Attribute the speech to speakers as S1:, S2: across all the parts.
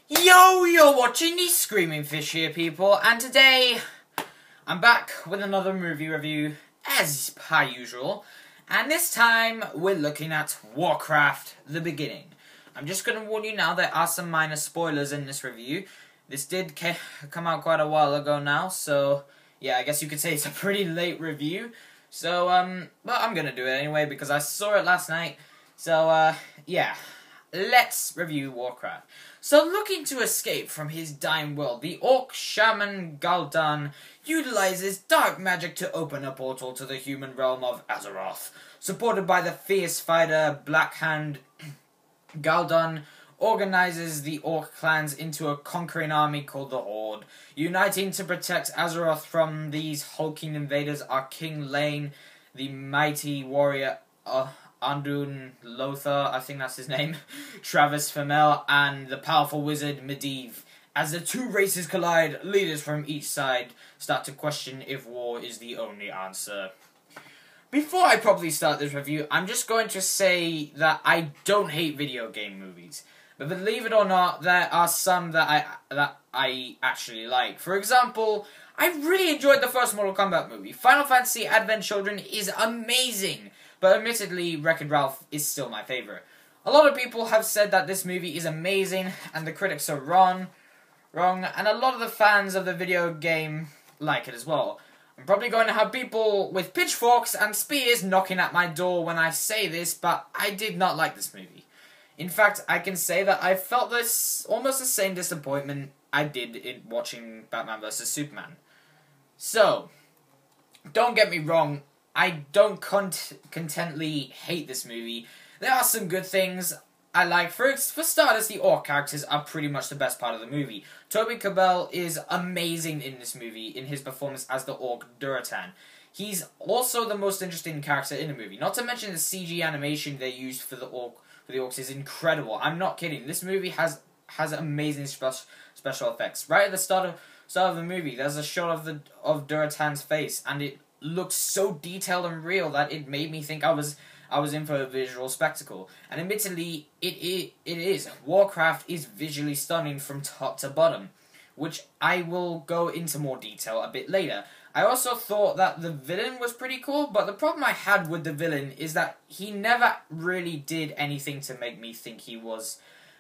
S1: Yo, you're watching the Screaming Fish here, people, and today I'm back with another movie review, as per usual, and this time we're looking at Warcraft, The Beginning. I'm just going to warn you now, there are some minor spoilers in this review. This did come out quite a while ago now, so yeah, I guess you could say it's a pretty late review. So, but I'm going to do it anyway because I saw it last night, so yeah. Let's review Warcraft. So, looking to escape from his dying world, the orc shaman Gul'dan utilizes dark magic to open a portal to the human realm of Azeroth. Supported by the fierce fighter Blackhand, Gul'dan organizes the orc clans into a conquering army called the Horde. Uniting to protect Azeroth from these hulking invaders are King Lane, the mighty warrior Undun Lothar, I think that's his name, Travis Famel, and the powerful wizard Medivh. As the two races collide, leaders from each side start to question if war is the only answer. Before I properly start this review, I'm just going to say that I don't hate video game movies. But believe it or not, there are some that I actually like. For example, I really enjoyed the first Mortal Kombat movie. Final Fantasy Advent Children is amazing. But admittedly, Wreck-It Ralph is still my favourite. A lot of people have said that this movie is amazing, and the critics are wrong, and a lot of the fans of the video game like it as well. I'm probably going to have people with pitchforks and spears knocking at my door when I say this, but I did not like this movie. In fact, I can say that I felt this almost the same disappointment I did in watching Batman vs. Superman. So, don't get me wrong, I don't contently hate this movie. There are some good things I like. For starters, the orc characters are pretty much the best part of the movie. Toby Kebbell is amazing in this movie in his performance as the orc Duratan. He's also the most interesting character in the movie. Not to mention the CG animation they used for the orcs is incredible. I'm not kidding. This movie has amazing special effects. Right at the start of the movie, there's a shot of Duratan's face, and it looked so detailed and real that it made me think I was in for a visual spectacle. And admittedly, it is. Warcraft is visually stunning from top to bottom, which I will go into more detail a bit later. I also thought that the villain was pretty cool, but the problem I had with the villain is that he never really did anything to make me think he was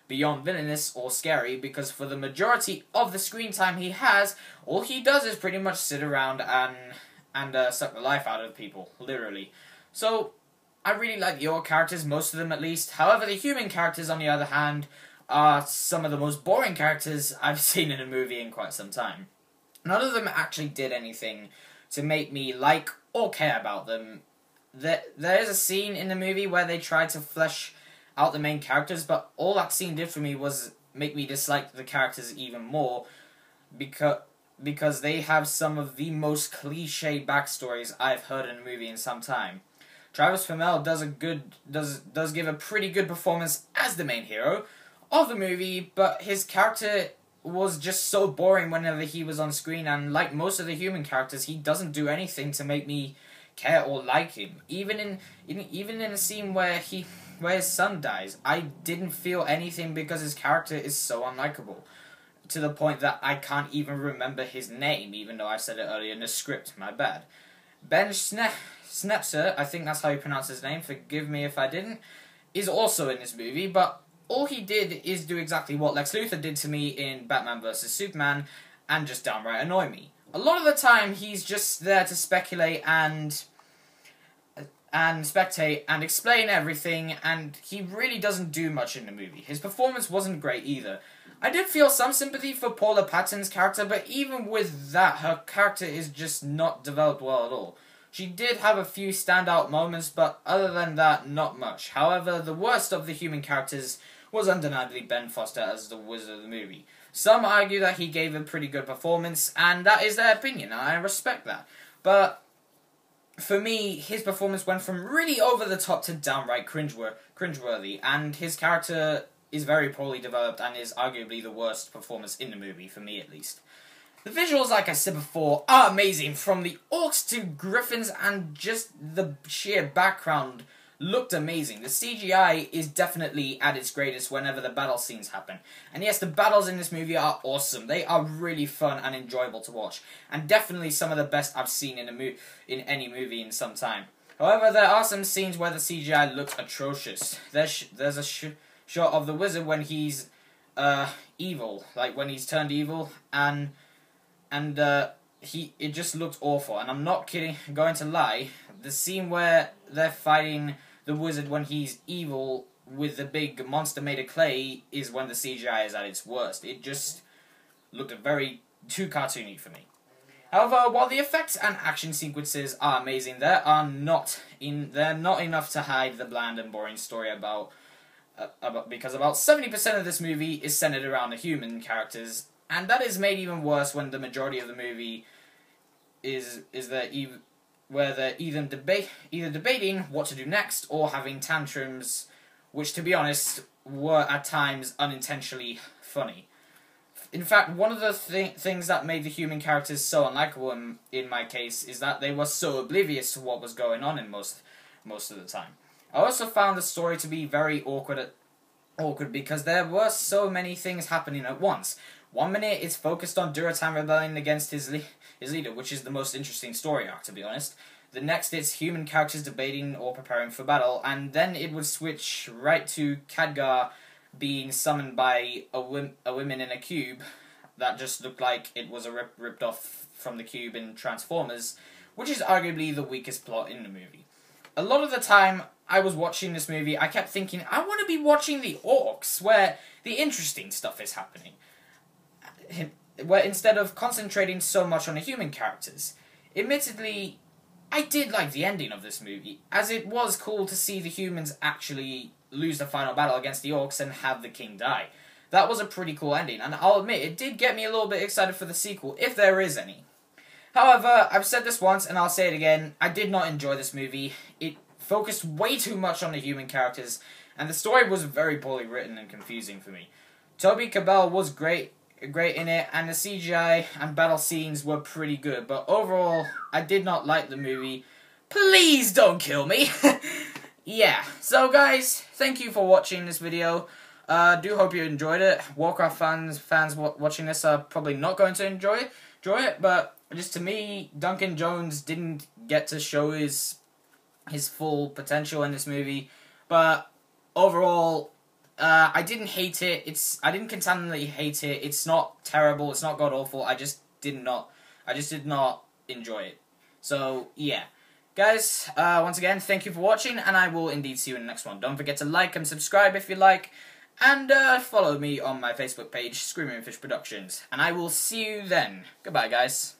S1: beyond villainous or scary, because for the majority of the screen time he has, all he does is pretty much sit around and suck the life out of people, literally. So, I really like the orc characters, most of them at least. However, the human characters, on the other hand, are some of the most boring characters I've seen in a movie in quite some time. None of them actually did anything to make me like or care about them. There is a scene in the movie where they try to flesh out the main characters, but all that scene did for me was make me dislike the characters even more, because they have some of the most cliched backstories I've heard in a movie in some time. Travis Famel does give a pretty good performance as the main hero of the movie, but his character was just so boring whenever he was on screen, and like most of the human characters, he doesn't do anything to make me care or like him. Even in a scene where his son dies, I didn't feel anything because his character is so unlikable. To the point that I can't even remember his name, even though I said it earlier in the script, my bad. Ben Schnetzer, I think that's how you pronounce his name, forgive me if I didn't, is also in this movie, but all he did is do exactly what Lex Luthor did to me in Batman vs. Superman, and just downright annoy me. A lot of the time, he's just there to speculate and spectate and explain everything, and he really doesn't do much in the movie. His performance wasn't great either. I did feel some sympathy for Paula Patton's character, but even with that, her character is just not developed well at all. She did have a few standout moments, but other than that, not much. However, the worst of the human characters was undeniably Ben Foster as the wizard of the movie. Some argue that he gave a pretty good performance, and that is their opinion, and I respect that. But for me, his performance went from really over the top to downright cringeworthy, and his character is very poorly developed and is arguably the worst performance in the movie, for me at least. The visuals, like I said before, are amazing, from the orcs to griffins and just the sheer background looked amazing. The CGI is definitely at its greatest whenever the battle scenes happen. And yes, the battles in this movie are awesome. They are really fun and enjoyable to watch, and definitely some of the best I've seen in any movie in some time. However, there are some scenes where the CGI looks atrocious. There's a shot of the wizard when he's evil, like when he's turned evil, and it just looked awful. And I'm not kidding, going to lie. The scene where they're fighting the wizard when he's evil with the big monster made of clay is when the CGI is at its worst. It just looked very too cartoony for me. However, while the effects and action sequences are amazing, they're not enough to hide the bland and boring story because about 70% of this movie is centered around the human characters, and that is made even worse when the majority of the movie is where they're either debating what to do next or having tantrums, which, to be honest, were at times unintentionally funny. In fact, one of the things that made the human characters so unlikable in my case is that they were so oblivious to what was going on in most of the time. I also found the story to be very awkward because there were so many things happening at once. 1 minute it's focused on Duratan rebelling against his leader, which is the most interesting story arc, to be honest. The next it's human characters debating or preparing for battle, and then it would switch right to Khadgar being summoned by a woman in a cube that just looked like it was ripped off from the cube in Transformers, which is arguably the weakest plot in the movie. A lot of the time I was watching this movie, I kept thinking, I want to be watching the orcs, where the interesting stuff is happening, where instead of concentrating so much on the human characters. Admittedly, I did like the ending of this movie, as it was cool to see the humans actually lose the final battle against the orcs and have the king die. That was a pretty cool ending, and I'll admit, it did get me a little bit excited for the sequel, if there is any. However, I've said this once, and I'll say it again, I did not enjoy this movie. It focused way too much on the human characters, and the story was very poorly written and confusing for me. Toby Kebbell was great in it, and the CGI and battle scenes were pretty good, but overall, I did not like the movie. Please don't kill me! Yeah, so guys, thank you for watching this video. Do hope you enjoyed it. Warcraft fans watching this are probably not going to enjoy it, but just to me, Duncan Jones didn't get to show his full potential in this movie. But overall, I didn't hate it. I didn't continually hate it. It's not terrible. It's not god awful. I just did not enjoy it. So yeah. Guys, once again, thank you for watching, and I will indeed see you in the next one. Don't forget to like and subscribe if you like, and follow me on my Facebook page, Screaming Fish Productions, and I will see you then. Goodbye, guys.